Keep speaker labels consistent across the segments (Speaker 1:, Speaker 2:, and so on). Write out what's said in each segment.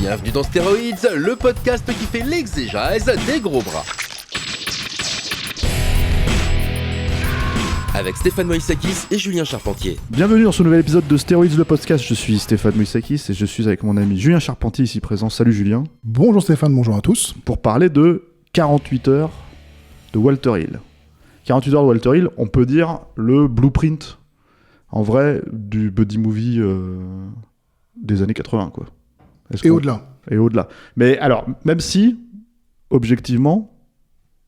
Speaker 1: Bienvenue dans Stéroïdes, le podcast qui fait l'exégèse des gros bras. Avec Stéphane Moïsakis et Julien Charpentier.
Speaker 2: Bienvenue dans ce nouvel épisode de Stéroïdes, le podcast. Je suis Stéphane Moïsakis et je suis avec mon ami Julien Charpentier ici présent. Salut Julien.
Speaker 3: Bonjour Stéphane, bonjour à tous.
Speaker 2: Pour parler de 48 heures de Walter Hill. 48 heures de Walter Hill, on peut dire le blueprint, en vrai, du buddy movie des années 80, quoi.
Speaker 3: Et au-delà.
Speaker 2: Et au-delà. Mais alors, même si, objectivement,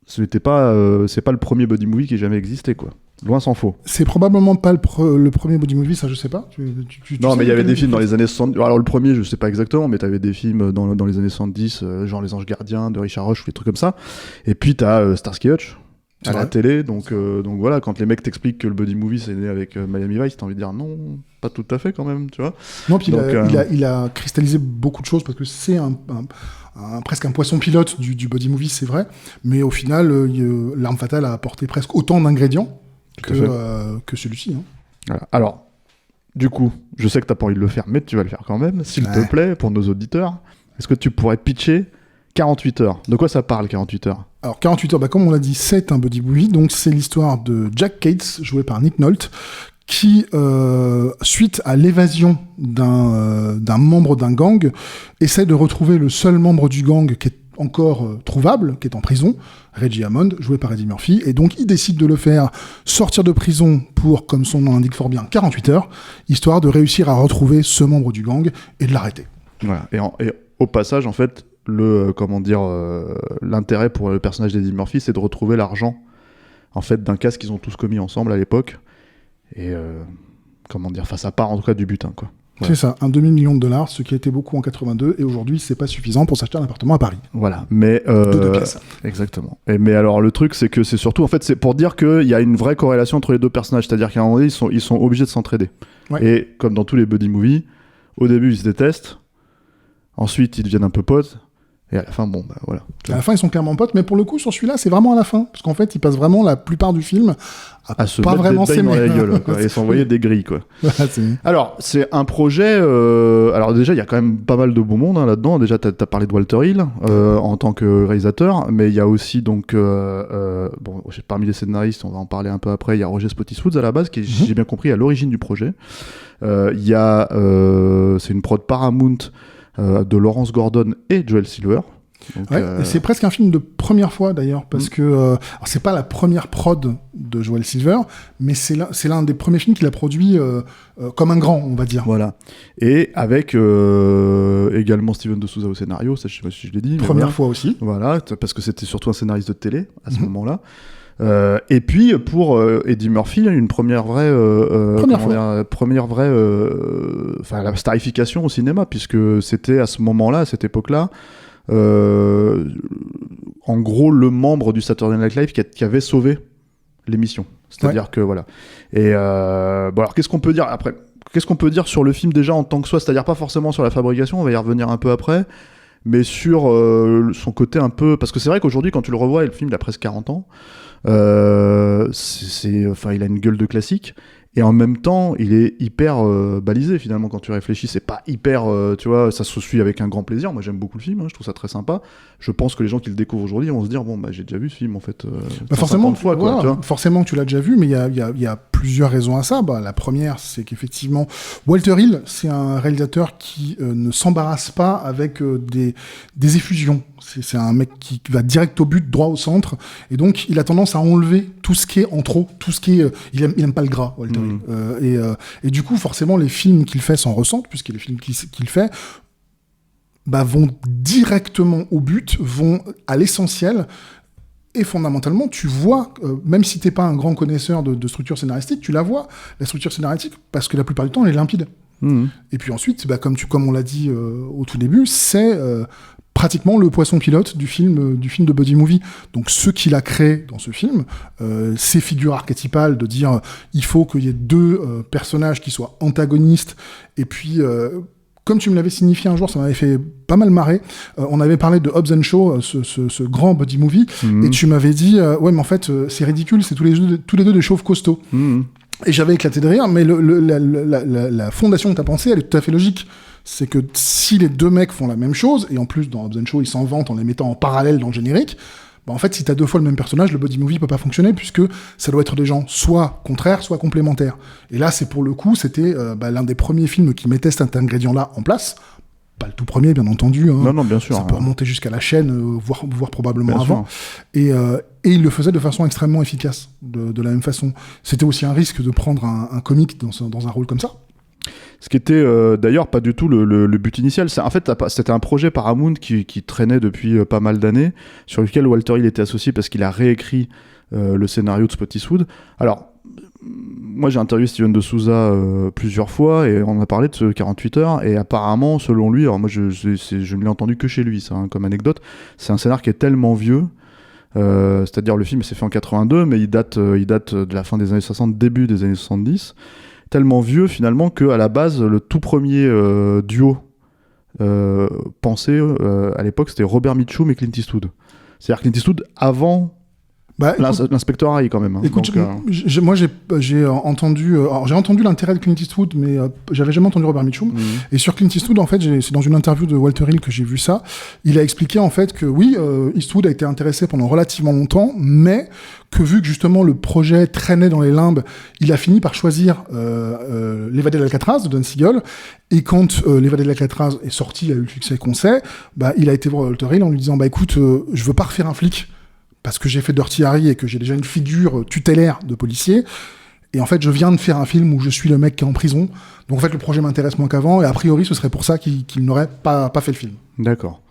Speaker 2: c'est pas le premier buddy movie qui ait jamais existé, quoi. Loin s'en faut.
Speaker 3: C'est probablement pas le premier buddy movie, ça je sais pas.
Speaker 2: Non, mais il y avait des films dans les années 70. Alors le premier, je sais pas exactement, mais t'avais des films dans les années 70, genre Les Anges Gardiens de Richard Rush ou des trucs comme ça. Et puis t'as Starsky Hutch à la télé. Donc voilà, quand les mecs t'expliquent que le buddy movie c'est né avec Miami Vice, t'as envie de dire non, pas tout à fait quand même, tu vois.
Speaker 3: Non, puis il a cristallisé beaucoup de choses parce que c'est presque un poisson pilote du buddy movie, c'est vrai. Mais au final, L'Arme Fatale a apporté presque autant d'ingrédients que celui-ci. Hein.
Speaker 2: Voilà. Alors, du coup, je sais que t'as pas envie de le faire, mais tu vas le faire quand même, s'il te plaît, pour nos auditeurs. Est-ce que tu pourrais pitcher 48 heures ? De quoi ça parle, 48 heures ?
Speaker 3: Alors, 48 heures, comme on l'a dit, c'est un buddy movie, donc c'est l'histoire de Jack Cates, joué par Nick Nolte, qui, suite à l'évasion d'un membre d'un gang, essaie de retrouver le seul membre du gang qui est encore trouvable, qui est en prison, Reggie Hammond, joué par Eddie Murphy, et donc il décide de le faire sortir de prison pour, comme son nom l'indique fort bien, 48 heures, histoire de réussir à retrouver ce membre du gang et de l'arrêter.
Speaker 2: Voilà. Et au passage, en fait, l'intérêt pour le personnage d'Eddie Murphy, c'est de retrouver l'argent, en fait, d'un casse qu'ils ont tous commis ensemble à l'époque, et ça part en tout cas du butin, quoi. Ouais.
Speaker 3: C'est ça, $1 demi-million, ce qui a été beaucoup en 82, et aujourd'hui, c'est pas suffisant pour s'acheter un appartement à Paris.
Speaker 2: Voilà, mais...
Speaker 3: de 2 pièces.
Speaker 2: Exactement. Mais alors, le truc, c'est que c'est surtout, en fait, c'est pour dire qu'il y a une vraie corrélation entre les deux personnages, c'est-à-dire qu'à un moment donné, ils sont obligés de s'entraider. Ouais. Et comme dans tous les buddy movies, au début, ils se détestent, ensuite, ils deviennent un peu potes, et à la fin, voilà.
Speaker 3: À la fin, ils sont clairement potes, mais pour le coup, sur celui-là, c'est vraiment à la fin, parce qu'en fait, ils passent vraiment la plupart du film
Speaker 2: à se
Speaker 3: pas
Speaker 2: mettre
Speaker 3: vraiment
Speaker 2: des dans la gueule, quoi, et s'envoyer des grilles, quoi. Alors, c'est un projet... Alors déjà, il y a quand même pas mal de beau monde là-dedans. Déjà, t'as parlé de Walter Hill en tant que réalisateur, mais il y a aussi, donc... parmi les scénaristes, on va en parler un peu après, il y a Roger Spottiswoode à la base, qui est, j'ai bien compris, à l'origine du projet. Il y a... c'est une prod Paramount de Lawrence Gordon et Joel Silver. Donc,
Speaker 3: c'est presque un film de première fois d'ailleurs, parce que alors c'est pas la première prod de Joel Silver, mais c'est l'un des premiers films qu'il a produit comme un grand, on va dire.
Speaker 2: Voilà. Et avec également Steven de Souza au scénario, ça je sais pas si je l'ai dit.
Speaker 3: Première fois aussi.
Speaker 2: Voilà, parce que c'était surtout un scénariste de télé à ce moment-là. Et puis pour Eddie Murphy, une première vraie la starification au cinéma, puisque c'était à ce moment-là, à cette époque-là, en gros le membre du Saturday Night Live qui avait sauvé l'émission. C'est-à-dire que voilà. Et alors qu'est-ce qu'on peut dire après ? Qu'est-ce qu'on peut dire sur le film déjà en tant que soi ? C'est-à-dire pas forcément sur la fabrication, on va y revenir un peu après, mais sur son côté un peu... Parce que c'est vrai qu'aujourd'hui, quand tu le revois, et le film il a presque 40 ans, il a une gueule de classique, et en même temps il est hyper balisé finalement quand tu réfléchis. C'est pas hyper tu vois, ça se suit avec un grand plaisir. Moi j'aime beaucoup le film, je trouve ça très sympa. Je pense que les gens qui le découvrent aujourd'hui vont se dire j'ai déjà vu ce film en fait
Speaker 3: forcément
Speaker 2: fois, quoi, tu vois.
Speaker 3: Forcément tu l'as déjà vu, mais il y a plusieurs raisons à ça. La première, c'est qu'effectivement Walter Hill, c'est un réalisateur qui ne s'embarrasse pas avec des effusions. C'est un mec qui va direct au but, droit au centre, et donc il a tendance à enlever tout ce qui est en trop, tout ce qui est... il aime pas le gras, Walter Hill. Et du coup, forcément, les films qu'il fait s'en ressentent, puisque les films qu'il fait vont directement au but, vont à l'essentiel, et fondamentalement, tu vois, même si t'es pas un grand connaisseur de structure scénaristique, tu la vois, la structure scénaristique, parce que la plupart du temps, elle est limpide. Et puis ensuite, comme on l'a dit au tout début, c'est... pratiquement le poisson pilote du film de buddy movie. Donc ce qu'il a créé dans ce film, ces figures archétypales de dire il faut qu'il y ait deux personnages qui soient antagonistes, et puis comme tu me l'avais signifié un jour, ça m'avait fait pas mal marrer, on avait parlé de Hobbs & Shaw, ce grand buddy movie, et tu m'avais dit ouais mais en fait c'est ridicule, c'est tous les deux des chauves costauds. Et j'avais éclaté de rire, mais la fondation que t'as pensée, elle est tout à fait logique. C'est que si les deux mecs font la même chose, et en plus dans Hobbs & Shaw ils s'en vantent en les mettant en parallèle dans le générique, en fait si t'as 2 fois le même personnage, le body movie peut pas fonctionner puisque ça doit être des gens soit contraires, soit complémentaires. Et là c'est pour le coup, c'était l'un des premiers films qui mettait cet ingrédient-là en place. Pas le tout premier, bien entendu. Hein.
Speaker 2: Non, bien sûr.
Speaker 3: Ça peut remonter jusqu'à la chaîne, voire probablement
Speaker 2: bien
Speaker 3: avant. Et il le faisait de façon extrêmement efficace, de la même façon. C'était aussi un risque de prendre un comique dans un rôle comme ça.
Speaker 2: Ce qui était d'ailleurs pas du tout le but initial. En fait, c'était un projet Paramount qui traînait depuis pas mal d'années, sur lequel Walter Hill était associé parce qu'il a réécrit le scénario de Spottiswoode. Alors, moi j'ai interviewé Steven de Souza plusieurs fois et on a parlé de ce 48 heures et apparemment, selon lui, alors moi je ne l'ai entendu que chez lui, ça, hein, comme anecdote, c'est un scénar qui est tellement vieux. C'est-à-dire le film s'est fait en 82 mais il date de la fin des années 60, début des années 70, tellement vieux finalement qu'à la base le tout premier duo pensé à l'époque c'était Robert Mitchum et Clint Eastwood. C'est-à-dire Clint Eastwood avant l'inspecteur Harry quand même. Hein.
Speaker 3: Écoute,
Speaker 2: donc,
Speaker 3: moi j'ai entendu l'intérêt de Clint Eastwood, mais j'avais jamais entendu Robert Mitchum. Et sur Clint Eastwood, en fait, c'est dans une interview de Walter Hill que j'ai vu ça. Il a expliqué en fait que oui, Eastwood a été intéressé pendant relativement longtemps, mais que vu que justement le projet traînait dans les limbes, il a fini par choisir L'Évadé de l'Alcatraz de Don Siegel. Et quand L'Évadé de l'Alcatraz est sorti, il a eu le succès qu'on sait, il a été voir Walter Hill en lui disant écoute, je veux pas refaire un flic. Parce que j'ai fait Dirty Harry et que j'ai déjà une figure tutélaire de policier. Et en fait, je viens de faire un film où je suis le mec qui est en prison. Donc en fait, le projet m'intéresse moins qu'avant. Et a priori, ce serait pour ça qu'il n'aurait pas fait le film.
Speaker 2: D'accord.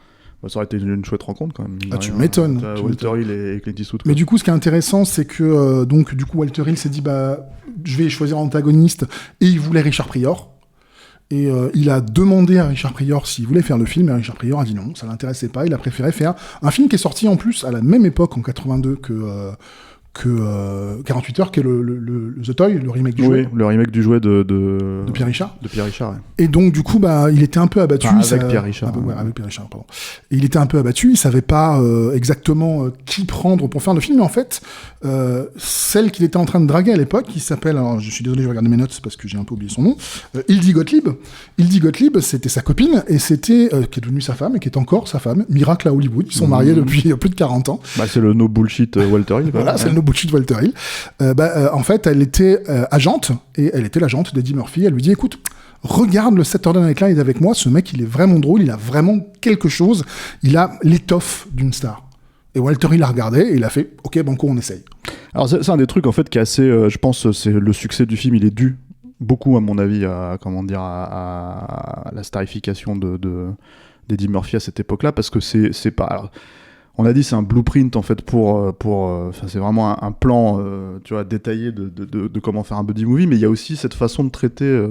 Speaker 2: Ça aurait été une chouette rencontre quand même.
Speaker 3: Tu m'étonnes.
Speaker 2: Walter Hill et Clint Eastwood.
Speaker 3: Mais du coup, ce qui est intéressant, c'est que du coup, Walter Hill s'est dit je vais choisir un antagoniste. Et il voulait Richard Pryor. Et il a demandé à Richard Pryor s'il voulait faire le film, et Richard Pryor a dit non, ça l'intéressait pas, il a préféré faire un film qui est sorti en plus à la même époque, en 82, que 48 heures, qui est le The Toy, le remake du jouet.
Speaker 2: Oui, le remake du jouet de
Speaker 3: Pierre Richard.
Speaker 2: De Pierre Richard, ouais.
Speaker 3: Et donc, du coup, il était un peu abattu.
Speaker 2: Avec Pierre Richard.
Speaker 3: Avec Pierre Richard, pardon. Et il était un peu abattu, il savait pas exactement qui prendre pour faire le film, mais en fait, celle qu'il était en train de draguer à l'époque, qui s'appelle, alors je suis désolé, je vais regarder mes notes parce que j'ai un peu oublié son nom, Hildy Gottlieb. Hildy Gottlieb, c'était sa copine, et c'était, qui est devenue sa femme, et qui est encore sa femme, miracle à Hollywood, ils sont mariés depuis plus de 40 ans.
Speaker 2: C'est le no bullshit Walter Hill.
Speaker 3: Voilà, c'est le no bullshit Walter Hill. En fait, elle était agente, et elle était l'agente d'Eddie Murphy. Elle lui dit, écoute, regarde le Saturday Night Live avec moi, ce mec, il est vraiment drôle, il a vraiment quelque chose, il a l'étoffe d'une star. Et Walter Hill l'a regardé, et il a fait, ok, banco, on essaye. Alors,
Speaker 2: c'est un des trucs, en fait, qui est assez, je pense, c'est le succès du film, il est dû beaucoup, à mon avis, à la starification d'Eddie Murphy à cette époque-là, parce que c'est pas... Alors, on a dit c'est un blueprint en fait c'est vraiment un plan tu vois, détaillé de comment faire un buddy movie, mais il y a aussi cette façon de traiter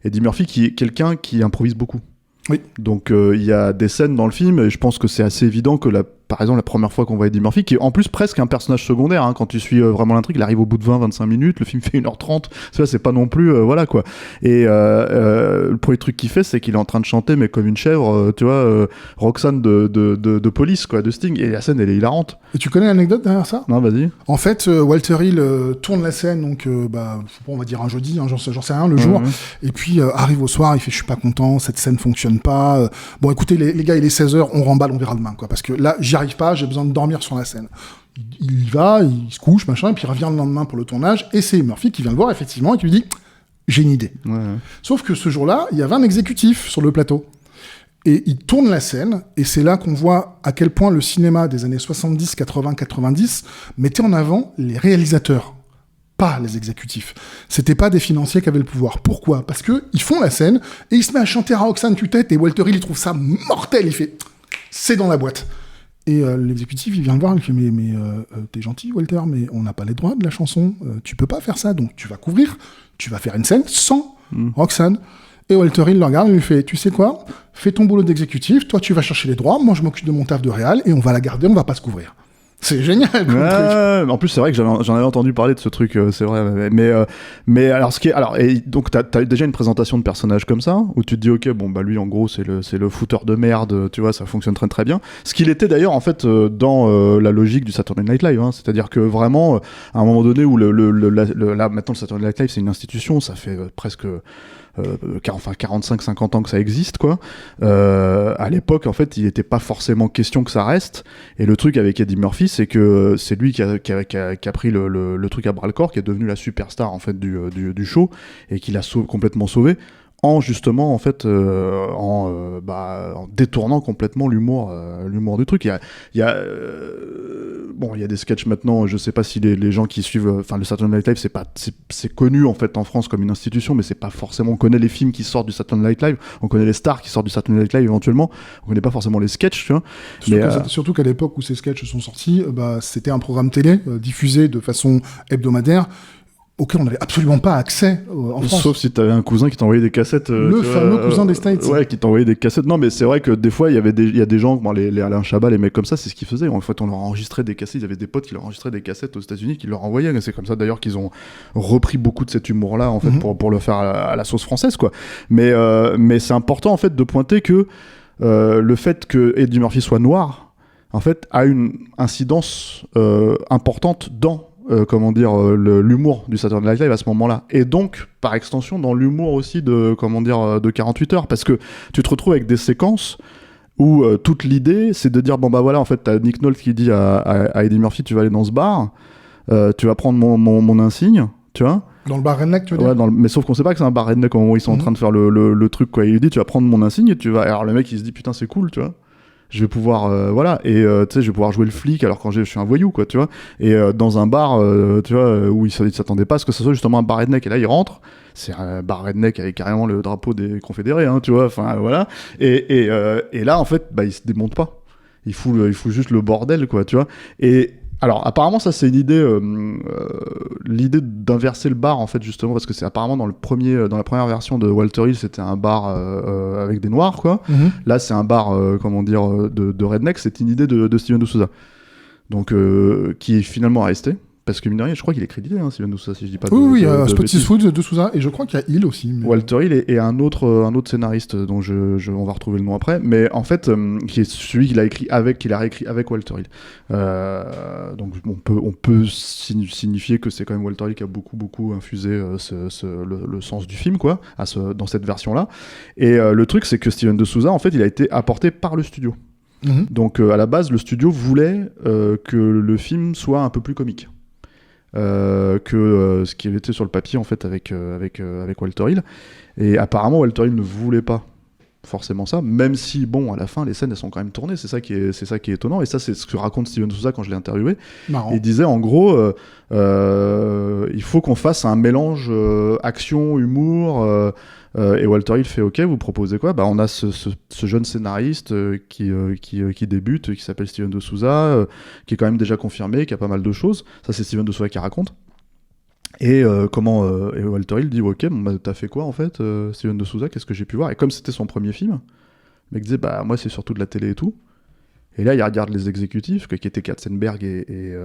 Speaker 2: Eddie Murphy qui est quelqu'un qui improvise beaucoup.
Speaker 3: Oui.
Speaker 2: Donc il y a des scènes dans le film et je pense que c'est assez évident que par exemple la première fois qu'on voit Eddie Murphy, qui est en plus presque un personnage secondaire, hein, quand tu suis vraiment l'intrigue, il arrive au bout de 20-25 minutes, le film fait 1h30, ça c'est pas non plus voilà quoi. Et le premier truc qu'il fait, c'est qu'il est en train de chanter mais comme une chèvre, tu vois, Roxanne de Police quoi, de Sting, et la scène elle est hilarante.
Speaker 3: Et tu connais l'anecdote derrière ça?
Speaker 2: Non, vas-y.
Speaker 3: En fait, Walter Hill tourne la scène, donc on va dire un jeudi, hein, j'en sais rien, le jour, et puis arrive au soir, il fait je suis pas content, cette scène fonctionne pas, bon écoutez les gars, il est 16h, on remballe, on verra demain quoi, parce que là j'y arrive pas, j'ai besoin de dormir sur la scène. Il y va, il se couche, machin, et puis il revient le lendemain pour le tournage, et c'est Murphy qui vient le voir effectivement et qui lui dit j'ai une idée. Sauf que ce jour-là, il y avait un exécutif sur le plateau. Et il tourne la scène, et c'est là qu'on voit à quel point le cinéma des années 70, 80, 90 mettait en avant les réalisateurs, pas les exécutifs. C'était pas des financiers qui avaient le pouvoir. Pourquoi? Parce que ils font la scène, et il se met à chanter à Roxanne tue-tête, et Walter Hill, il trouve ça mortel, il fait « c'est dans la boîte ». Et l'exécutif, il vient le voir, il fait mais t'es gentil Walter, mais on n'a pas les droits de la chanson, tu peux pas faire ça, donc tu vas couvrir, tu vas faire une scène sans Roxanne. Et Walter Hill le regarde et lui fait, tu sais quoi, fais ton boulot d'exécutif, toi tu vas chercher les droits, moi je m'occupe de mon taf de réal, et on va la garder, on va pas se couvrir. C'est génial comme truc.
Speaker 2: Ouais, en plus c'est vrai que j'en avais entendu parler de ce truc, c'est vrai. Mais alors et donc t'as déjà une présentation de personnage comme ça où tu te dis ok bon bah lui en gros c'est le fouteur de merde, tu vois, ça fonctionne très très bien. Ce qu'il était d'ailleurs en fait dans la logique du Saturday Night Live, hein, c'est-à-dire que vraiment à un moment donné où là maintenant le Saturday Night Live c'est une institution, ça fait presque 45-50 ans que ça existe, quoi. À l'époque, en fait, il n'était pas forcément question que ça reste. Et le truc avec Eddie Murphy, c'est que c'est lui qui a pris le truc à bras-le-corps, qui est devenu la superstar, en fait, du show, et qui l'a complètement sauvé. En justement en fait en détournant complètement l'humour du truc. Il y a des sketchs maintenant, je sais pas si les gens qui suivent le Saturday Night Live c'est connu en fait en France comme une institution, mais c'est pas forcément, on connaît les films qui sortent du Saturday Night Live, on connaît les stars qui sortent du Saturday Night Live éventuellement, on connaît pas forcément les sketchs, tu vois.
Speaker 3: Surtout qu'à l'époque où ces sketchs sont sortis, c'était un programme télé diffusé de façon hebdomadaire auquel on n'avait absolument pas accès en France.
Speaker 2: Sauf si t'avais un cousin qui t'envoyait des cassettes.
Speaker 3: Le fameux cousin des States.
Speaker 2: Ouais, qui t'envoyait des cassettes. Non, mais c'est vrai que des fois, il y a des gens, les Alain Chabat, les mecs comme ça, c'est ce qu'ils faisaient. En fait, on leur enregistrait des cassettes. Ils avaient des potes qui leur enregistraient des cassettes aux États-Unis, qui leur envoyaient. C'est comme ça d'ailleurs qu'ils ont repris beaucoup de cet humour-là, en fait, pour le faire à la sauce française, quoi. Mais c'est important, en fait, de pointer que le fait que Eddie Murphy soit noir, en fait, a une incidence importante dans l'humour du Saturday Night Live à ce moment-là, et donc par extension dans l'humour aussi de 48 heures, parce que tu te retrouves avec des séquences où toute l'idée c'est de dire bon bah voilà, en fait t'as Nick Nolte qui dit à Eddie Murphy tu vas aller dans ce bar, tu vas prendre mon insigne, tu vois.
Speaker 3: Dans le bar redneck, tu veux dire?
Speaker 2: Ouais, mais sauf qu'on sait pas que c'est un bar redneck au moment où ils sont en train de faire le truc, quoi. Il dit tu vas prendre mon insigne et tu vas. Alors le mec il se dit putain c'est cool, tu vois. Je vais pouvoir tu sais, je vais pouvoir jouer le flic alors quand je suis un voyou, quoi, tu vois. Et dans un bar tu vois où il s'attendait pas à ce que ce soit justement un bar redneck, et là il rentre, c'est un bar redneck avec carrément le drapeau des confédérés, hein, tu vois, enfin voilà. Et là en fait il se démonte pas, il fout juste le bordel, quoi, tu vois. Et alors apparemment ça c'est une idée, l'idée d'inverser le bar en fait, justement parce que c'est apparemment dans la première version de Walter Hill c'était un bar avec des noirs, quoi. Là c'est un bar de redneck. C'est une idée de Steven de Souza, donc qui est finalement resté. Parce que mine de rien, je crois qu'il est crédité, hein, Steven de Souza, si je dis pas de
Speaker 3: Oui, il y a Spotify de Souza, et je crois qu'il y a Hill aussi. Mais...
Speaker 2: Walter Hill et un autre scénariste dont on va retrouver le nom après, mais en fait, qui est celui qu'il a réécrit avec Walter Hill. Donc on peut signifier que c'est quand même Walter Hill qui a beaucoup infusé le sens du film, quoi, dans cette version-là. Et le truc, c'est que Steven de Souza, en fait, il a été apporté par le studio. Donc à la base, le studio voulait que le film soit un peu plus comique. Que ce qui était sur le papier en fait avec Walter Hill, et apparemment Walter Hill ne voulait pas forcément ça, même si bon à la fin les scènes elles sont quand même tournées, c'est ça qui est étonnant, et ça c'est ce que raconte Steven Souza quand je l'ai interviewé. Marrant. Il disait en gros il faut qu'on fasse un mélange action, humour, et Walter Hill fait ok, vous proposez quoi? On a ce jeune scénariste qui débute, qui s'appelle Steven de Souza, qui est quand même déjà confirmé, qui a pas mal de choses. Ça c'est Steven de Souza qui raconte. Et et Walter Hill dit ok, t'as fait quoi en fait, Steven de Souza, qu'est-ce que j'ai pu voir? Et comme c'était son premier film, le mec disait moi c'est surtout de la télé et tout. Et là il regarde les exécutifs qui étaient Katzenberg et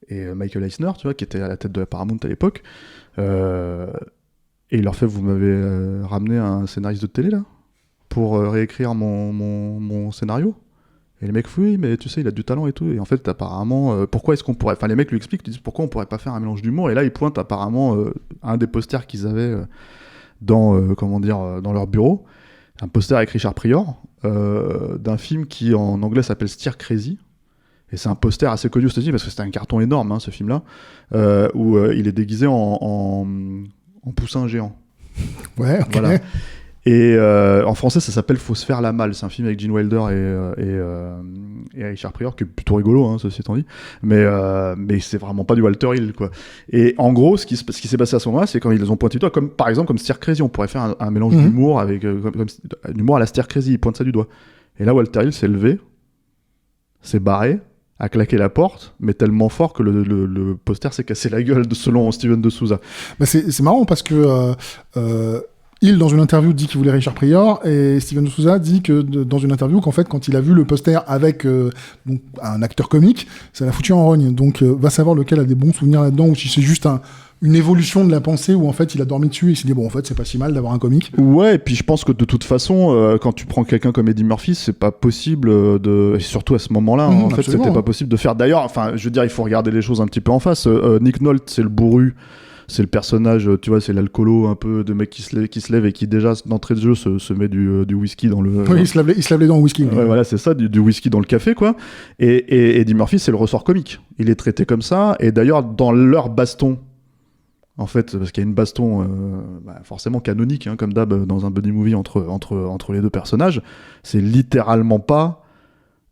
Speaker 2: Michael Eisner, tu vois, qui étaient à la tête de la Paramount à l'époque. Et il leur fait vous m'avez ramené un scénariste de télé là pour réécrire mon scénario. Et les mecs oui mais tu sais il a du talent et tout, et en fait apparemment pourquoi est-ce qu'on pourrait, enfin les mecs lui expliquent, ils disent pourquoi on pourrait pas faire un mélange d'humour, et là ils pointent apparemment un des posters qu'ils avaient dans leur bureau, un poster avec Richard Pryor d'un film qui en anglais s'appelle Stir Crazy, et c'est un poster assez connu aux États-Unis parce que c'était un carton énorme, hein, ce film là où il est déguisé en poussin géant. Ouais, ok. Voilà. Et en français, ça s'appelle Faut se faire la malle. C'est un film avec Gene Wilder et Richard Pryor, qui est plutôt rigolo, hein, ceci étant dit. Mais c'est vraiment pas du Walter Hill, quoi. Et en gros, ce qui s'est passé à ce moment-là, c'est quand ils ont pointé du doigt, comme par exemple comme Stir Crazy, on pourrait faire un mélange d'humour avec comme d'humour à la Stir Crazy. Ils pointent ça du doigt. Et là, Walter Hill s'est levé, s'est barré, a claqué la porte, mais tellement fort que le poster s'est cassé la gueule, selon Steven de Souza.
Speaker 3: C'est marrant parce que Hill, dans une interview, dit qu'il voulait Richard Pryor, et Steven de Souza dit que dans une interview qu'en fait, quand il a vu le poster avec donc, un acteur comique, ça l'a foutu en rogne. Donc, va savoir lequel a des bons souvenirs là-dedans, ou si c'est juste une évolution de la pensée où en fait il a dormi dessus et il s'est dit bon en fait c'est pas si mal d'avoir un comique.
Speaker 2: Ouais, et puis je pense que de toute façon quand tu prends quelqu'un comme Eddie Murphy, c'est pas possible et surtout à ce moment-là en fait c'était pas possible de faire. D'ailleurs, enfin je veux dire il faut regarder les choses un petit peu en face. Nick Nolte c'est le bourru. C'est le personnage, tu vois, c'est l'alcoolo un peu de mec qui se lève et qui déjà d'entrée de jeu se met du whisky dans le...
Speaker 3: Oui, il se lave les dents au whisky.
Speaker 2: Ouais, voilà, c'est ça, du whisky dans le café, quoi. Et Eddie Murphy, c'est le ressort comique. Il est traité comme ça. Et d'ailleurs, dans leur baston, en fait, parce qu'il y a une baston forcément canonique, hein, comme d'hab dans un buddy movie entre les deux personnages, c'est littéralement pas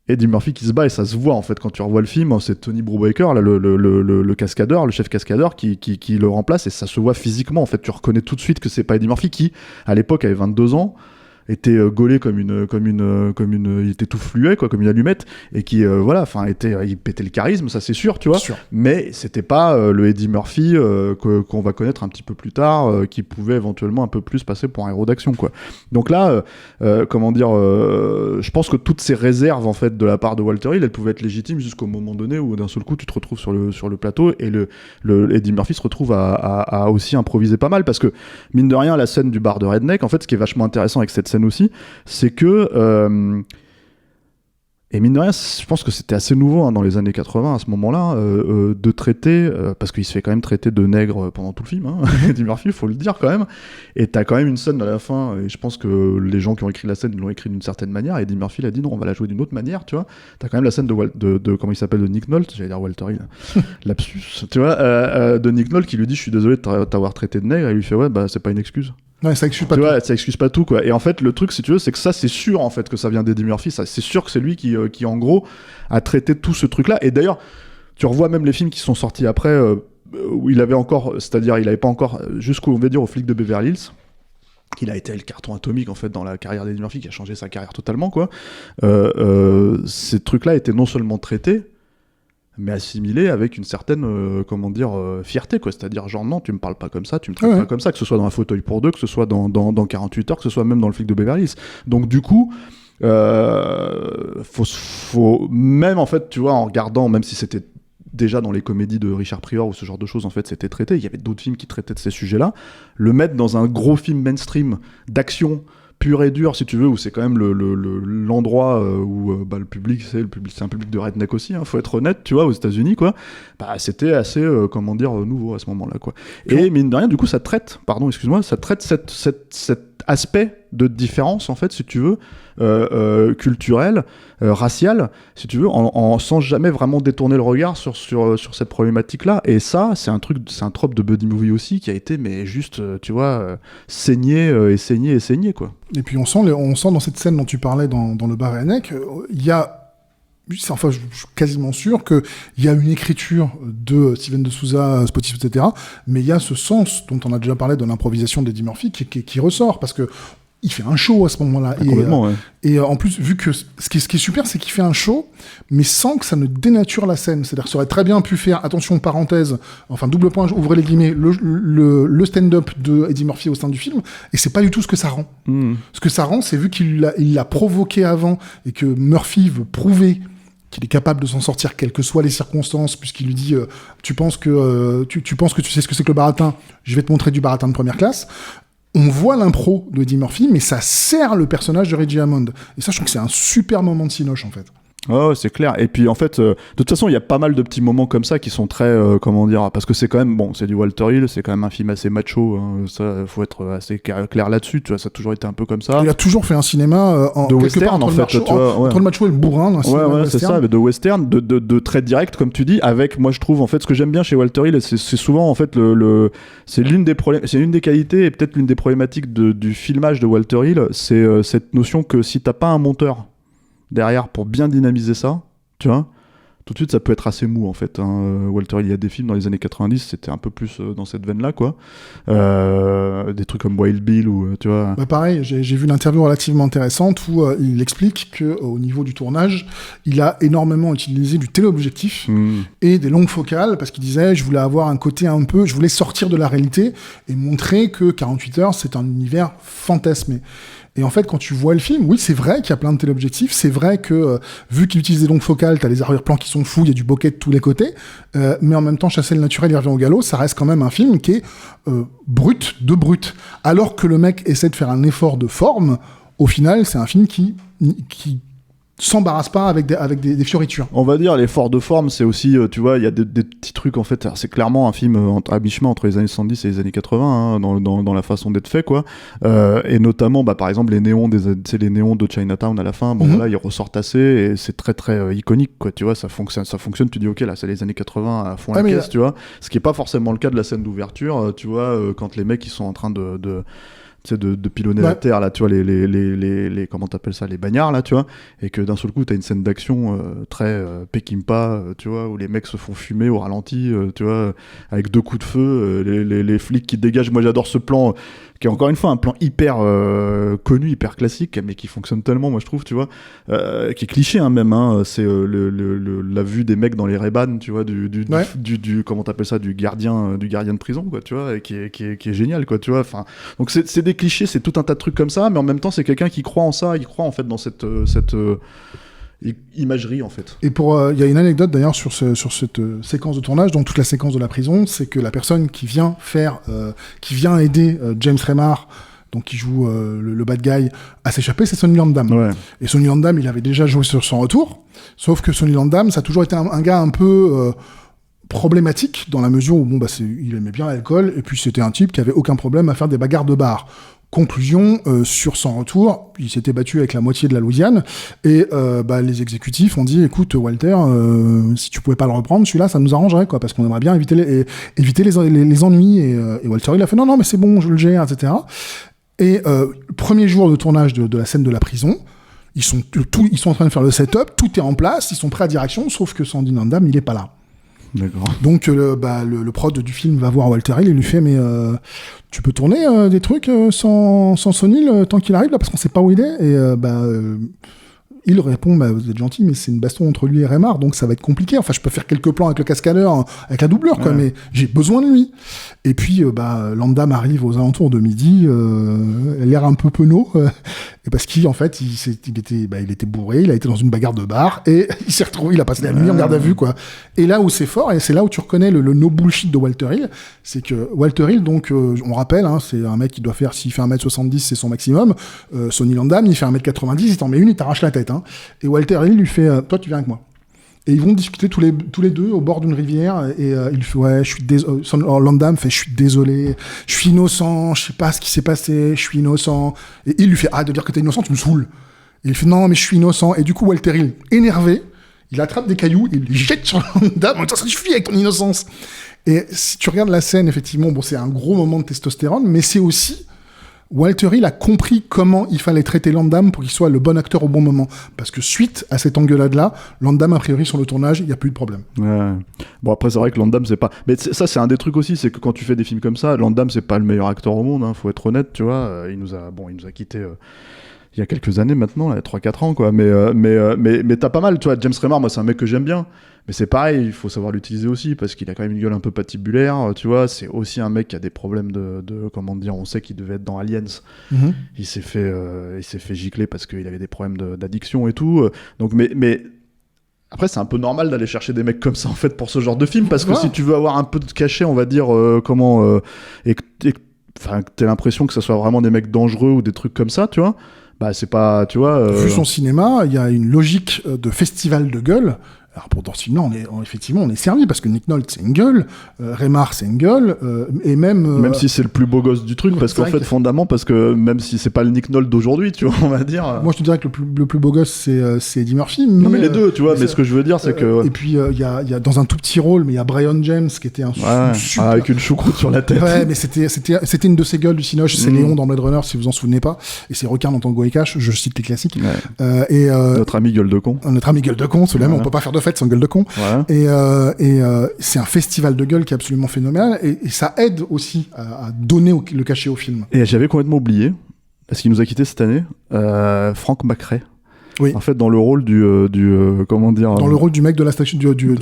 Speaker 2: Eddie Murphy qui se bat, et ça se voit en fait quand tu revois le film. C'est Tony Brubaker, là, le cascadeur, le chef cascadeur qui le remplace, et ça se voit physiquement en fait. Tu reconnais tout de suite que c'est pas Eddie Murphy qui, à l'époque, avait 22 ans, était gaulé comme une, il était tout fluet quoi, comme une allumette, et qui il pétait le charisme, ça c'est sûr, tu vois. Mais c'était pas le Eddie Murphy qu'on va connaître un petit peu plus tard, qui pouvait éventuellement un peu plus passer pour un héros d'action quoi. Donc là, je pense que toutes ces réserves en fait de la part de Walter Hill, elles pouvaient être légitimes jusqu'au moment donné où d'un seul coup tu te retrouves sur le plateau et le Eddie Murphy se retrouve à aussi improviser pas mal, parce que mine de rien la scène du bar de Redneck, en fait ce qui est vachement intéressant avec cette scène aussi, c'est que et mine de rien, je pense que c'était assez nouveau dans les années 80 à ce moment-là, de traiter, parce qu'il se fait quand même traiter de nègre pendant tout le film, Eddie Murphy, il faut le dire quand même, et t'as quand même une scène à la fin, et je pense que les gens qui ont écrit la scène l'ont écrit d'une certaine manière, et Eddie Murphy l'a dit non, on va la jouer d'une autre manière, tu vois. T'as quand même la scène de comment il s'appelle, de Nick Nolte, j'allais dire Walter Hill, lapsus, tu vois, de Nick Nolte qui lui dit je suis désolé de t'avoir traité de nègre, et il lui fait ouais bah c'est pas une excuse.
Speaker 3: Ouais, ça excuse pas
Speaker 2: tu
Speaker 3: tout.
Speaker 2: vois, ça excuse pas tout quoi. Et en fait le truc si tu veux c'est que ça c'est sûr en fait que ça vient d'Eddie Murphy, ça c'est sûr que c'est lui qui en gros a traité tout ce truc là. Et d'ailleurs tu revois même les films qui sont sortis après où il avait encore, c'est-à-dire il avait pas encore jusqu'au, on va dire, au flic de Beverly Hills, qu'il a été le carton atomique en fait dans la carrière d'Eddie Murphy, qui a changé sa carrière totalement quoi. Ces trucs là étaient non seulement traités mais assimilé avec une certaine fierté quoi, c'est-à-dire genre non tu me parles pas comme ça, tu me traites pas comme ça, que ce soit dans Un fauteuil pour deux, que ce soit dans 48 heures, que ce soit même dans Le flic de Beverly Hills. Donc du coup faut même en fait tu vois, en regardant, même si c'était déjà dans les comédies de Richard Pryor ou ce genre de choses en fait c'était traité, il y avait d'autres films qui traitaient de ces sujets-là, le mettre dans un gros film mainstream d'action pur et dur si tu veux, où c'est quand même l'endroit où le public c'est un public de redneck aussi, faut être honnête, tu vois, aux États-Unis quoi, c'était assez nouveau à ce moment-là quoi. Et mine de rien du coup ça traite cet aspect de différence en fait si tu veux, culturel, racial si tu veux, sans jamais vraiment détourner le regard sur cette problématique là. Et ça c'est un trope de buddy movie aussi qui a été mais juste tu vois saigné quoi.
Speaker 3: Et puis on sent dans cette scène dont tu parlais dans le bar Redneck, il y a, enfin je suis quasiment sûr qu'il y a une écriture de Steven de Souza, Spotify, etc. Mais il y a ce sens dont on a déjà parlé de l'improvisation d'Eddie Murphy qui ressort, parce que il fait un show à ce moment-là. Et en plus, vu que ce qui est super, c'est qu'il fait un show, mais sans que ça ne dénature la scène. C'est-à-dire que ça aurait très bien pu faire, attention, parenthèse, enfin, double point, ouvrez les guillemets, le stand-up de Eddie Murphy au sein du film, et c'est pas du tout ce que ça rend. Ce que ça rend, c'est vu qu'il l'a provoqué avant, et que Murphy veut prouver qu'il est capable de s'en sortir quelles que soient les circonstances, puisqu'il lui dit tu penses que tu sais ce que c'est que le baratin, je vais te montrer du baratin de première classe. On voit l'impro de Eddie Murphy, mais ça sert le personnage de Reggie Hammond. Et ça, je trouve que c'est un super moment de cinoche, en fait.
Speaker 2: Oh, c'est clair. Et puis en fait, de toute façon, il y a pas mal de petits moments comme ça qui sont très, parce que c'est quand même, c'est du Walter Hill, c'est quand même un film assez macho, ça, faut être assez clair là-dessus, tu vois, ça a toujours été un peu comme ça.
Speaker 3: Il a toujours fait un cinéma
Speaker 2: de western, en fait, tu vois,
Speaker 3: entre le macho et le bourrin d'un cinéma western.
Speaker 2: C'est ça, de western, de très direct, comme tu dis, avec, moi je trouve, en fait, ce que j'aime bien chez Walter Hill, c'est souvent, en fait, c'est l'une des qualités et peut-être l'une des problématiques du filmage de Walter Hill, c'est cette notion que si t'as pas un monteur derrière pour bien dynamiser ça, tu vois, tout de suite ça peut être assez mou en fait, hein. Walter Hill, il y a des films dans les années 90, c'était un peu plus dans cette veine là quoi, des trucs comme Wild Bill ou tu vois.
Speaker 3: Bah pareil, j'ai vu une interview relativement intéressante où il explique que au niveau du tournage, il a énormément utilisé du téléobjectif et des longues focales parce qu'il disait je voulais avoir un côté un peu, je voulais sortir de la réalité et montrer que 48 heures c'est un univers fantasmé. Et en fait, quand tu vois le film, oui, c'est vrai qu'il y a plein de téléobjectifs, c'est vrai que, vu qu'il utilise des longues focales, t'as les arrière-plans qui sont fous, il y a du bokeh de tous les côtés, mais en même temps, chasser le naturel, il revient au galop, ça reste quand même un film qui est brut de brut. Alors que le mec essaie de faire un effort de forme, au final, c'est un film qui s'embarrasse pas avec des fioritures.
Speaker 2: On va dire l'effort de forme, c'est aussi, tu vois, il y a des petits trucs en fait. Alors, c'est clairement un film à mi-chemin entre les années 70 et les années 80 hein, dans la façon d'être fait quoi. Et notamment, par exemple les néons les néons de Chinatown à la fin. Bon là, ils ressortent assez et c'est très très iconique quoi. Tu vois, ça fonctionne. Tu dis ok là, c'est les années 80 à fond la caisse, tu vois. Ce qui est pas forcément le cas de la scène d'ouverture. Tu vois, quand les mecs ils sont en train de pilonner la terre là, tu vois, les comment t'appelles ça, les bagnards là, tu vois, et que d'un seul coup t'as une scène d'action très Peckinpah, tu vois, où les mecs se font fumer au ralenti, tu vois, avec 2 coups de feu, les flics qui dégagent. Moi j'adore ce plan qui est encore une fois un plan hyper connu, hyper classique, mais qui fonctionne tellement, moi je trouve, tu vois, qui est cliché hein, même, hein, c'est la vue des mecs dans les Ray-Ban, tu vois, du comment t'appelles ça, du gardien de prison, quoi, tu vois, et qui est génial, quoi, tu vois. Enfin, donc c'est des clichés, c'est tout un tas de trucs comme ça, mais en même temps c'est quelqu'un qui croit en ça, il croit en fait dans cette imagerie en fait.
Speaker 3: Et il y a une anecdote d'ailleurs sur cette séquence de tournage, donc toute la séquence de la prison, c'est que la personne qui vient aider James Remar, donc qui joue le bad guy, à s'échapper, c'est Sonny Landham. Ouais. Et Sonny Landham, il avait déjà joué sur Son Retour, sauf que Sonny Landham, ça a toujours été un gars un peu problématique dans la mesure où il aimait bien l'alcool et puis c'était un type qui avait aucun problème à faire des bagarres de bar. Conclusion, sur Son Retour, il s'était battu avec la moitié de la Louisiane et les exécutifs ont dit écoute Walter, si tu pouvais pas le reprendre, celui-là ça nous arrangerait quoi, parce qu'on aimerait bien éviter les ennuis et Walter il a fait non mais c'est bon, je le gère, etc. Et premier jour de tournage de la scène de la prison, ils sont en train de faire le setup, tout est en place, ils sont prêts à direction, sauf que Sonny Landham il est pas là.
Speaker 2: D'accord.
Speaker 3: Donc le prod du film va voir Walter Hill et lui fait mais tu peux tourner des trucs sans Sonny tant qu'il arrive là parce qu'on sait pas où il est et il répond vous êtes gentil mais c'est une baston entre lui et Remar donc ça va être compliqué, enfin je peux faire quelques plans avec le cascadeur avec la doublure quoi, mais j'ai besoin de lui. Et puis Landham arrive aux alentours de midi, l'air un peu penaud et parce qu'en fait il était bourré, il a été dans une bagarre de bar et il s'est retrouvé, il a passé la nuit en garde à vue quoi. Et là où c'est fort et c'est là où tu reconnais le no bullshit de Walter Hill, c'est que Walter Hill donc on rappelle c'est un mec qui doit faire, s'il fait 1m70 c'est son maximum, Sonny Landham il fait 1m90, il t'en met une, il t'arrache la tête et Walter Hill lui fait toi tu viens avec moi. Et ils vont discuter tous les deux au bord d'une rivière et il fait je suis désolé. Landham fait je suis désolé, je suis innocent, je sais pas ce qui s'est passé, je suis innocent. Et il lui fait arrête de dire que t'es innocent, tu me saoules. Et il fait non mais je suis innocent. Et du coup Walter Hill énervé, il attrape des cailloux, il les jette sur Landham en disant ça suffit avec ton innocence. Et si tu regardes la scène effectivement c'est un gros moment de testostérone, mais c'est aussi Walter Hill a compris comment il fallait traiter Landham pour qu'il soit le bon acteur au bon moment. Parce que suite à cette engueulade-là, Landham, a priori, sur le tournage, il n'y a plus de problème.
Speaker 2: Ouais. Bon, après, c'est vrai que Landham, c'est pas... Mais ça, c'est un des trucs aussi, c'est que quand tu fais des films comme ça, Landham, c'est pas le meilleur acteur au monde, faut être honnête, tu vois. Il nous a quittés... il y a quelques années maintenant, 3-4 ans, quoi. Mais t'as pas mal, tu vois. James Remar, moi, c'est un mec que j'aime bien. Mais c'est pareil, il faut savoir l'utiliser aussi, parce qu'il a quand même une gueule un peu patibulaire, tu vois. C'est aussi un mec qui a des problèmes de comment dire, on sait qu'il devait être dans Aliens. Mm-hmm. Il s'est fait gicler parce qu'il avait des problèmes d'addiction et tout. Donc, mais après, c'est un peu normal d'aller chercher des mecs comme ça, en fait, pour ce genre de film, parce que si tu veux avoir un peu de cachet, on va dire, et t'as l'impression que ça soit vraiment des mecs dangereux ou des trucs comme ça, tu vois. C'est pas, tu vois...
Speaker 3: Vu son cinéma, il y a une logique de festival de gueule. Alors pour dans ce film-là, effectivement, on est servi parce que Nick Nolte c'est une gueule, Remar c'est une gueule, et même
Speaker 2: si c'est le plus beau gosse du truc, parce qu'en fait, fondamentalement, parce que même si c'est pas le Nick Nolte d'aujourd'hui, tu vois, on va dire.
Speaker 3: Moi, je te dirais que le plus beau gosse c'est Eddie Murphy.
Speaker 2: Non mais les deux, tu vois. Mais ce que je veux dire, c'est que.
Speaker 3: Et puis il y a dans un tout petit rôle, mais il y a Brian James qui était un super...
Speaker 2: avec une choucroute sur la tête.
Speaker 3: Ouais, mais c'était une de ses gueules du Cinoche, c'est Léon dans Blade Runner, si vous en souvenez pas, et c'est Requin dans Tango et Cash. Je cite les classiques.
Speaker 2: Ouais. Notre ami gueule de con.
Speaker 3: Notre ami gueule de con, celui-là, on peut pas faire de fait, c'est un gueule de con.
Speaker 2: Ouais.
Speaker 3: Et c'est un festival de gueule qui est absolument phénoménal, et ça aide aussi à donner le cachet au film.
Speaker 2: Et j'avais complètement oublié, parce qu'il nous a quitté cette année, Frank McRae.
Speaker 3: Oui.
Speaker 2: En fait, dans le rôle comment dire,
Speaker 3: dans le rôle du mec de la station, du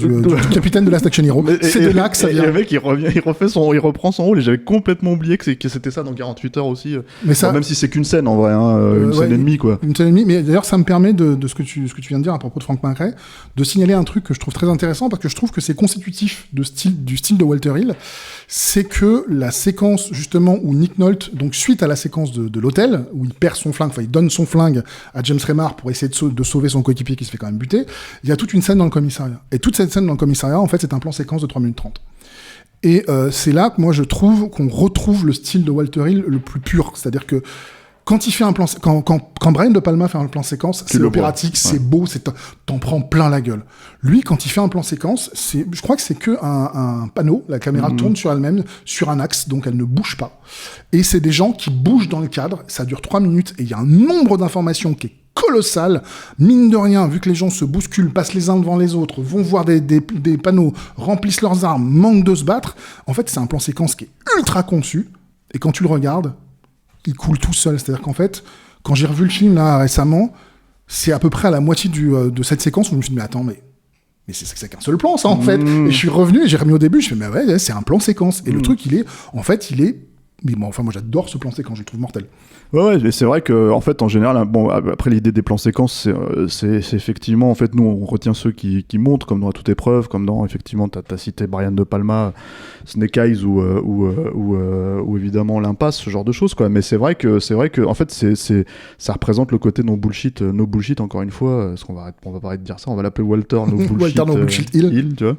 Speaker 3: capitaine de la Station Hero. C'est de là que ça vient.
Speaker 2: Et le mec, il reprend son rôle, et j'avais complètement oublié que c'était ça dans 48 heures aussi.
Speaker 3: Mais ça,
Speaker 2: bon, même si c'est qu'une scène en vrai, une scène et demie, quoi.
Speaker 3: Une scène et demie. Mais d'ailleurs, ça me permet de ce que tu viens de dire à propos de Frank McRae, de signaler un truc que je trouve très intéressant, parce que je trouve que c'est constitutif du style de Walter Hill. C'est que la séquence, justement, où Nick Nolte, donc suite à la séquence de l'hôtel, où il perd son flingue, enfin, il donne son flingue à James Remar pour essayer de sauver son coéquipier qui se fait quand même buter, il y a toute une scène dans le commissariat. Et toute cette scène dans le commissariat, en fait, c'est un plan séquence de 3 minutes 30. Et c'est là que moi, je trouve qu'on retrouve le style de Walter Hill le plus pur. C'est-à-dire que quand il fait un plan, quand Brian De Palma fait un plan séquence, c'est opératique, c'est beau, t'en prends plein la gueule. Lui, quand il fait un plan séquence, je crois que c'est que un panneau, la caméra tourne sur elle-même, sur un axe, donc elle ne bouge pas. Et c'est des gens qui bougent dans le cadre, ça dure 3 minutes, et il y a un nombre d'informations qui est colossal. Mine de rien, vu que les gens se bousculent, passent les uns devant les autres, vont voir des panneaux, remplissent leurs armes, manquent de se battre, en fait, c'est un plan séquence qui est ultra conçu, et quand tu le regardes, il coule tout seul. C'est-à-dire qu'en fait, quand j'ai revu le film là récemment, c'est à peu près à la moitié de cette séquence où je me suis dit, mais attends, mais c'est qu'un seul plan, ça, en fait. Et je suis revenu et j'ai remis au début, je me suis dit, mais ouais, c'est un plan séquence. Et le truc, il est... Mais bon, enfin, moi, j'adore ce plan séquence, je le trouve mortel.
Speaker 2: Ouais, mais c'est vrai que, en fait, en général, bon, après l'idée des plans séquences, c'est effectivement, en fait, nous, on retient ceux qui montent, comme dans À toute épreuve, comme dans, effectivement, t'as cité Brian De Palma, Snake Eyes ou évidemment L'Impasse, ce genre de choses, quoi. Mais c'est vrai que, en fait, ça représente le côté no bullshit, encore une fois, parce qu'on va pas arrêter de dire ça, on va l'appeler Walter no bullshit.
Speaker 3: Walter no bullshit Hill,
Speaker 2: tu vois.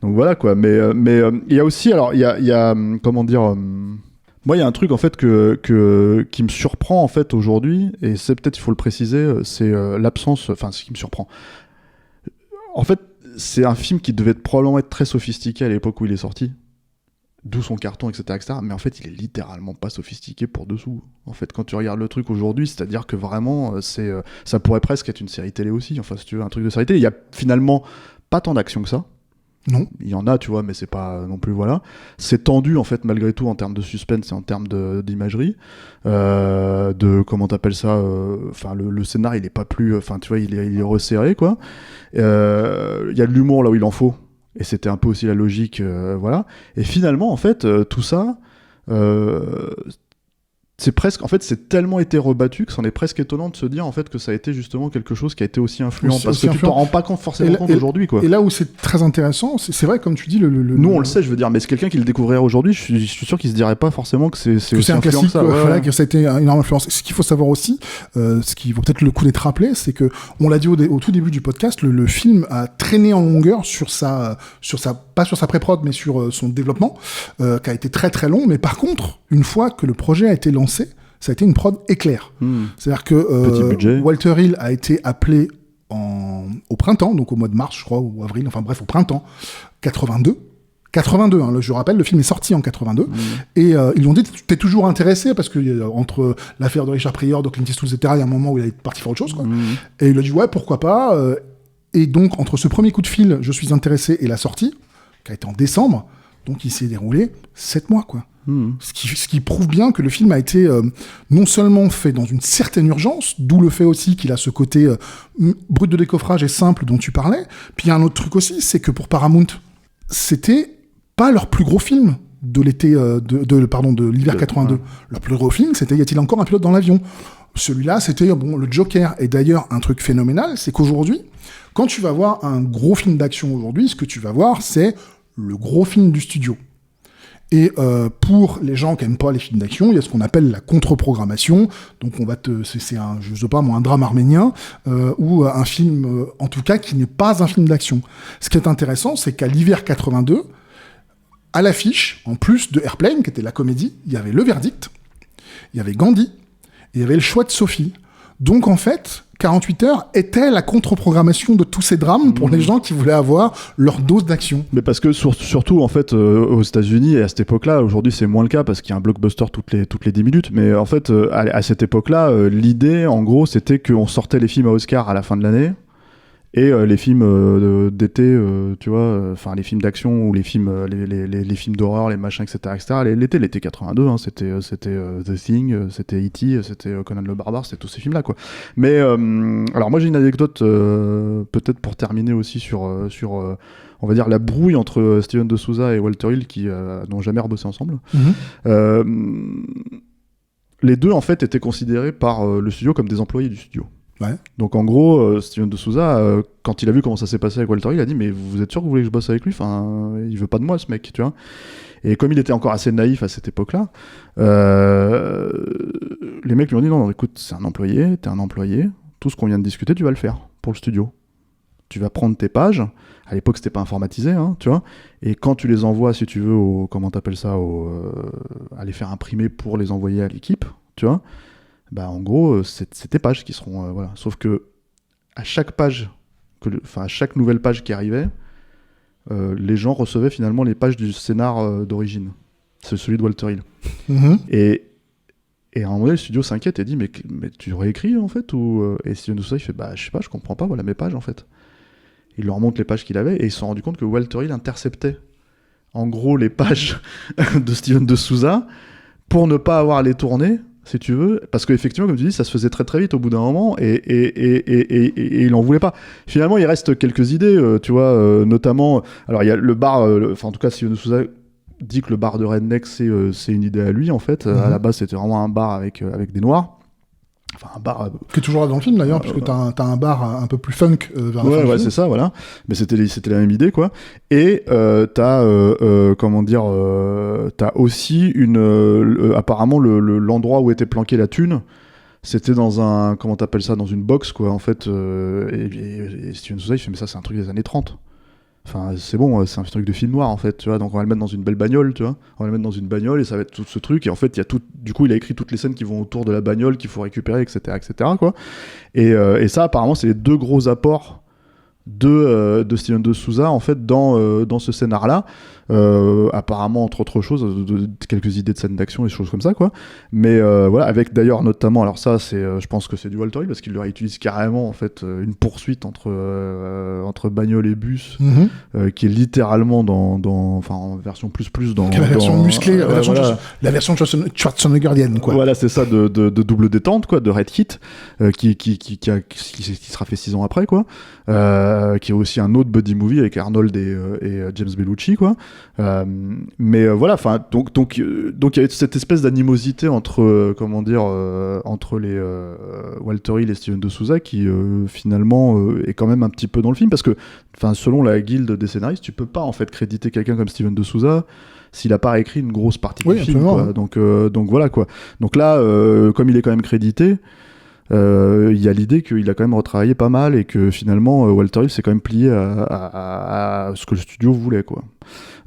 Speaker 2: Donc voilà, quoi. Mais il y a aussi, alors, il y a comment dire, moi, il y a un truc en fait qui me surprend en fait aujourd'hui, et c'est peut-être, il faut le préciser, c'est l'absence. Enfin, ce qui me surprend. En fait, c'est un film qui devait probablement être très sophistiqué à l'époque où il est sorti, d'où son carton, etc. Mais en fait, il est littéralement pas sophistiqué pour dessous. En fait, quand tu regardes le truc aujourd'hui, c'est-à-dire que vraiment, ça pourrait presque être une série télé aussi. Enfin, si tu veux, un truc de série télé, il y a finalement pas tant d'action que ça.
Speaker 3: Non.
Speaker 2: Il y en a, tu vois, mais c'est pas non plus, voilà. C'est tendu, en fait, malgré tout, en termes de suspense et en termes d'imagerie. Comment t'appelles ça, enfin, le scénar, il est pas plus... Enfin, tu vois, il est resserré, quoi. Il y a de l'humour là où il en faut. Et c'était un peu aussi la logique, voilà. Et finalement, en fait, tout ça... c'est tellement été rebattu que c'en est presque étonnant de se dire en fait que ça a été justement quelque chose qui a été aussi influent, parce que tu t'en rends pas forcément compte aujourd'hui, quoi.
Speaker 3: Et là où c'est très intéressant, c'est vrai, comme tu dis,
Speaker 2: nous on le sait, je veux dire, mais c'est quelqu'un qui le découvrirait aujourd'hui, je suis sûr qu'il se dirait pas forcément que c'est aussi
Speaker 3: un classique,
Speaker 2: ça,
Speaker 3: voilà, que ça a été une énorme influence. Ce qu'il faut savoir aussi, ce qui vaut peut-être le coup d'être rappelé, c'est que on l'a dit au tout début du podcast, le film a traîné en longueur pas sur sa pré-prod, mais sur son développement, qui a été très très long. Mais par contre, une fois que le projet a été lancé, ça a été une prod éclair. C'est-à-dire que Walter Hill a été appelé au printemps, donc au mois de mars, je crois, ou avril, enfin bref, au printemps 82. 82, hein, je rappelle, le film est sorti en 82. Et ils lui ont dit, t'es toujours intéressé, parce que entre l'affaire de Richard Pryor, de Clint Eastwood, etc., il y a un moment où il est parti faire autre chose, quoi. Et il a dit, ouais, pourquoi pas. Et donc, entre ce premier coup de fil, je suis intéressé, et la sortie, qui a été en décembre, donc il s'est déroulé 7 mois, quoi. Ce qui prouve bien que le film a été non seulement fait dans une certaine urgence, d'où le fait aussi qu'il a ce côté brut de décoffrage et simple dont tu parlais. Puis il y a un autre truc aussi, c'est que pour Paramount, c'était pas leur plus gros film de l'été de l'hiver 82. Leur plus gros film, c'était Y a-t-il encore un pilote dans l'avion? Celui-là, c'était le Joker. Et d'ailleurs, un truc phénoménal, c'est qu'aujourd'hui, quand tu vas voir un gros film d'action aujourd'hui, ce que tu vas voir, c'est le gros film du studio. Et pour les gens qui n'aiment pas les films d'action, il y a ce qu'on appelle la contre-programmation. Donc c'est un drame arménien ou un film, en tout cas, qui n'est pas un film d'action. Ce qui est intéressant, c'est qu'à l'hiver 82, à l'affiche, en plus de Airplane, qui était la comédie, il y avait Le Verdict, il y avait Gandhi, et il y avait Le Choix de Sophie. Donc en fait, 48 heures était la contre-programmation de tous ces drames pour les gens qui voulaient avoir leur dose d'action.
Speaker 2: Mais parce que surtout en fait aux États-Unis et à cette époque-là, aujourd'hui c'est moins le cas parce qu'il y a un blockbuster toutes les 10 minutes, mais en fait à cette époque-là, l'idée en gros c'était qu'on sortait les films à Oscar à la fin de l'année Et les films d'été, tu vois, enfin les films d'action ou les films, les films d'horreur, les machins, etc. L'été 82, hein, c'était The Thing, c'était E.T., c'était Conan le Barbare, c'était tous ces films-là, quoi. Mais alors moi j'ai une anecdote, peut-être pour terminer aussi sur on va dire la brouille entre Steven de Souza et Walter Hill qui n'ont jamais rebossé ensemble. Les deux en fait étaient considérés par le studio comme des employés du studio.
Speaker 3: Ouais.
Speaker 2: Donc en gros, Steven de Souza, quand il a vu comment ça s'est passé avec Walter Hill, il a dit mais vous êtes sûr que vous voulez que je bosse avec lui ? Enfin, il veut pas de moi ce mec, tu vois. Et comme il était encore assez naïf à cette époque-là, les mecs lui ont dit non, écoute, c'est un employé, t'es un employé, tout ce qu'on vient de discuter, tu vas le faire pour le studio. Tu vas prendre tes pages. À l'époque, c'était pas informatisé, hein, tu vois. Et quand tu les envoies, si tu veux, comment t'appelles ça, à les faire imprimer pour les envoyer à l'équipe, tu vois. Bah en gros, c'est tes pages qui seront voilà. Sauf que à chaque page, à chaque nouvelle page qui arrivait, les gens recevaient finalement les pages du scénar d'origine. C'est celui de Walter Hill. Et à un moment donné, le studio s'inquiète et dit mais tu aurais écrit en fait ou et Steven de Souza il fait bah je sais pas, je comprends pas, voilà mes pages en fait. Il leur montre les pages qu'il avait et ils se sont rendus compte que Walter Hill interceptait en gros les pages de Steven de Souza pour ne pas avoir à les tourner. Si tu veux, parce qu'effectivement, comme tu dis, ça se faisait très très vite au bout d'un moment et il en voulait pas. Finalement, il reste quelques idées, tu vois, notamment. Alors, il y a le bar, enfin, en tout cas, Steven de Souza dit que le bar de Redneck, c'est une idée à lui, en fait. À la base, c'était vraiment un bar avec des noirs. Enfin, un bar.
Speaker 3: Qui est toujours là dans le film d'ailleurs, puisque t'as un bar un peu plus funk vers la fin du film.
Speaker 2: C'est ça, voilà. Mais c'était la même idée, quoi. Et t'as aussi apparemment l'endroit où était planquée la thune. C'était dans un, comment t'appelles ça, dans une box, quoi, en fait. Et Steven Souza, il fait, mais ça, c'est un truc des années 30. Enfin, c'est bon, c'est un truc de film noir en fait, tu vois. Donc on va le mettre dans une belle bagnole, tu vois. On va le mettre dans une bagnole et ça va être tout ce truc. Et en fait, il y a tout. Du coup, il a écrit toutes les scènes qui vont autour de la bagnole qu'il faut récupérer, etc., quoi. Et ça, apparemment, c'est les deux gros apports de Steven de Souza en fait dans ce scénar-là. Apparemment, entre autres choses, quelques idées de scènes d'action et des choses comme ça, quoi. Mais voilà, avec d'ailleurs notamment, alors ça, je pense que c'est du Walter Hill parce qu'il leur utilise carrément en fait une poursuite entre bagnole et bus, qui est littéralement en version plus dans
Speaker 3: la version musclée, la version Schwarzeneggerienne, quoi.
Speaker 2: Voilà, c'est ça, de double détente, quoi, de Red Kit, qui sera fait 6 ans après, quoi. Qui est aussi un autre buddy movie avec Arnold et James Bellucci, quoi. Mais voilà, enfin, donc il y a cette espèce d'animosité entre les Walter Hill et Steven de Souza qui finalement est quand même un petit peu dans le film parce que, enfin, selon la guilde des scénaristes, tu peux pas en fait créditer quelqu'un comme Steven de Souza s'il a pas écrit une grosse partie du film, quoi. Donc voilà, quoi. Donc là, comme il est quand même crédité. Il y a l'idée qu'il a quand même retravaillé pas mal et que finalement Walter Hill s'est quand même plié à ce que le studio voulait, quoi.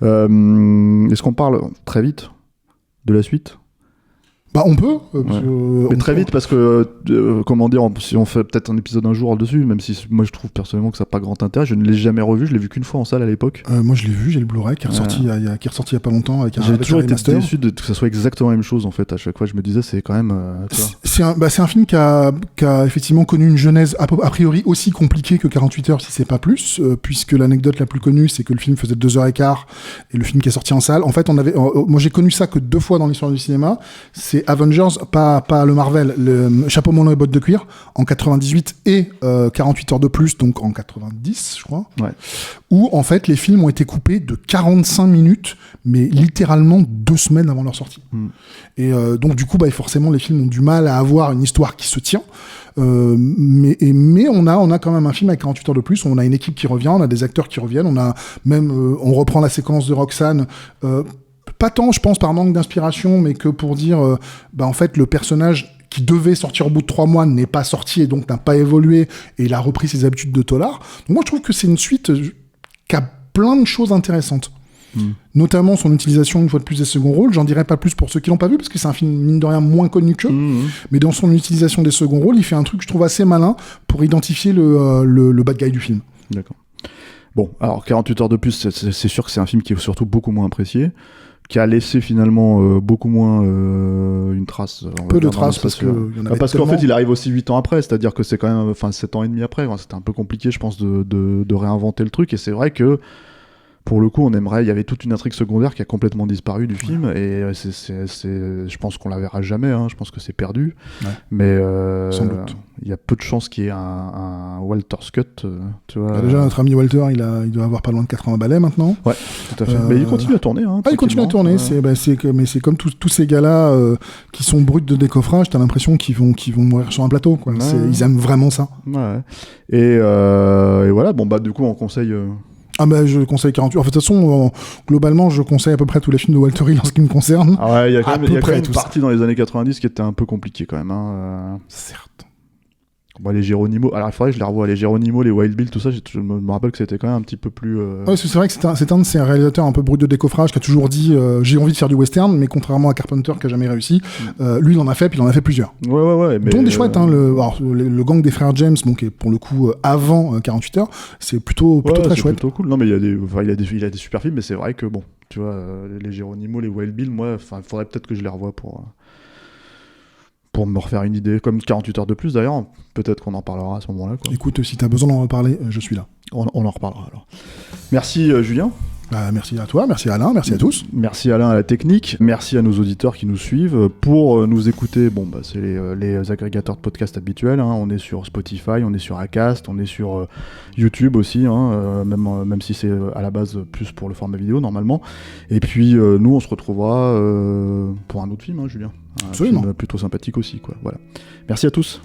Speaker 2: Est-ce qu'on parle très vite de la suite ?
Speaker 3: Bah on peut.
Speaker 2: Mais très vite parce que si on fait peut-être un épisode un jour dessus, même si moi je trouve personnellement que ça n'a pas grand intérêt, je ne l'ai jamais revu, je l'ai vu qu'une fois en salle à l'époque.
Speaker 3: Moi je l'ai vu, j'ai le Blu-ray qui est ressorti il y a pas longtemps avec un
Speaker 2: J'ai toujours été
Speaker 3: remaster.
Speaker 2: déçu que ça soit exactement la même chose en fait. À chaque fois je me disais c'est quand même.
Speaker 3: C'est un film qui a effectivement connu une genèse a priori aussi compliquée que 48 heures si c'est pas plus, puisque l'anecdote la plus connue c'est que le film faisait 2h15 et le film qui est sorti en salle. En fait moi j'ai connu ça que 2 fois dans l'histoire du cinéma. C'est Avengers, pas le Marvel, le Chapeau melon et bottes de cuir en 98 et 48 heures de plus, donc en 90 je crois, où en fait les films ont été coupés de 45 minutes mais littéralement 2 semaines avant leur sortie. Et donc du coup forcément les films ont du mal à avoir une histoire qui se tient, mais on a quand même un film avec 48 heures de plus, on a une équipe qui revient, on a des acteurs qui reviennent, on a même on reprend la séquence de Roxane, pas tant, je pense, par manque d'inspiration, mais que pour dire, en fait, le personnage qui devait sortir au bout de 3 mois n'est pas sorti et donc n'a pas évolué et il a repris ses habitudes de tolard. Donc moi, je trouve que c'est une suite qui a plein de choses intéressantes. Notamment son utilisation une fois de plus des seconds rôles. J'en dirai pas plus pour ceux qui l'ont pas vu parce que c'est un film mine de rien moins connu qu'eux. Mais dans son utilisation des seconds rôles, il fait un truc que je trouve assez malin pour identifier le bad guy du film.
Speaker 2: D'accord. Bon, alors 48 heures de plus, c'est sûr que c'est un film qui est surtout beaucoup moins apprécié. qui a laissé finalement beaucoup moins une trace.
Speaker 3: Peu de traces parce que y en avait
Speaker 2: parce qu'en
Speaker 3: tellement.
Speaker 2: fait il arrive aussi 8 ans après, c'est-à-dire que c'est quand même 7 ans et demi après, c'était un peu compliqué je pense de réinventer le truc, et c'est vrai que pour le coup on aimerait, il y avait toute une intrigue secondaire qui a complètement disparu du film, et je pense qu'on la verra jamais, hein, je pense que c'est perdu, mais
Speaker 3: Sans doute.
Speaker 2: il y a peu de chances qu'il y ait un Walter Scott, tu vois.
Speaker 3: Déjà, notre ami Walter, il doit avoir pas loin de 80 balais maintenant.
Speaker 2: Ouais, tout à fait. Mais il continue à tourner. Hein,
Speaker 3: il continue à tourner. Mais c'est comme tous ces gars-là qui sont bruts de décoffrage. T'as l'impression qu'ils vont mourir sur un plateau. Quoi.
Speaker 2: Ouais.
Speaker 3: Ils aiment vraiment ça.
Speaker 2: Ouais. Et voilà. Bon bah du coup on conseille.
Speaker 3: Ah bah je conseille 48. En fait, de toute façon, globalement, je conseille à peu près tous les films de Walter Hill en ce qui me concerne.
Speaker 2: Ah ouais, il y a quand même une
Speaker 3: tout
Speaker 2: partie dans les années 90 qui était un peu compliquée quand même. Hein.
Speaker 3: Certes.
Speaker 2: Bon, les Geronimo, alors il faudrait que je les revoie, les Geronimo, les Wild Bill, tout ça, je me rappelle que c'était quand même un petit peu plus...
Speaker 3: Ouais, c'est vrai que c'est un de ces réalisateurs un peu brut de décoffrage qui a toujours dit j'ai envie de faire du western, mais contrairement à Carpenter qui a jamais réussi, lui il en a fait, puis il en a fait plusieurs.
Speaker 2: Ouais. Mais
Speaker 3: dont des chouettes, hein, le gang des frères James, bon, qui est pour le coup avant 48 heures, c'est plutôt très chouette.
Speaker 2: Plutôt cool. Non mais il a des super films, mais c'est vrai que bon, tu vois, les Geronimo, les Wild Bill, moi, il faudrait peut-être que je les revoie pour me refaire une idée, comme 48 heures de plus d'ailleurs, peut-être qu'on en parlera à ce moment-là. Quoi.
Speaker 3: Écoute, si t'as besoin d'en reparler, je suis là.
Speaker 2: On en reparlera alors. Merci Julien.
Speaker 3: Merci à toi, merci Alain, merci à tous.
Speaker 2: Merci Alain à la technique, merci à nos auditeurs qui nous suivent. Pour nous écouter, bon bah c'est les agrégateurs de podcasts habituels, hein. On est sur Spotify, on est sur Acast, on est sur YouTube aussi, hein, même si c'est à la base plus pour le format vidéo normalement. Et puis nous on se retrouvera pour un autre film, hein, Julien. Un
Speaker 3: Absolument.
Speaker 2: film plutôt sympathique aussi, quoi. Voilà. Merci à tous.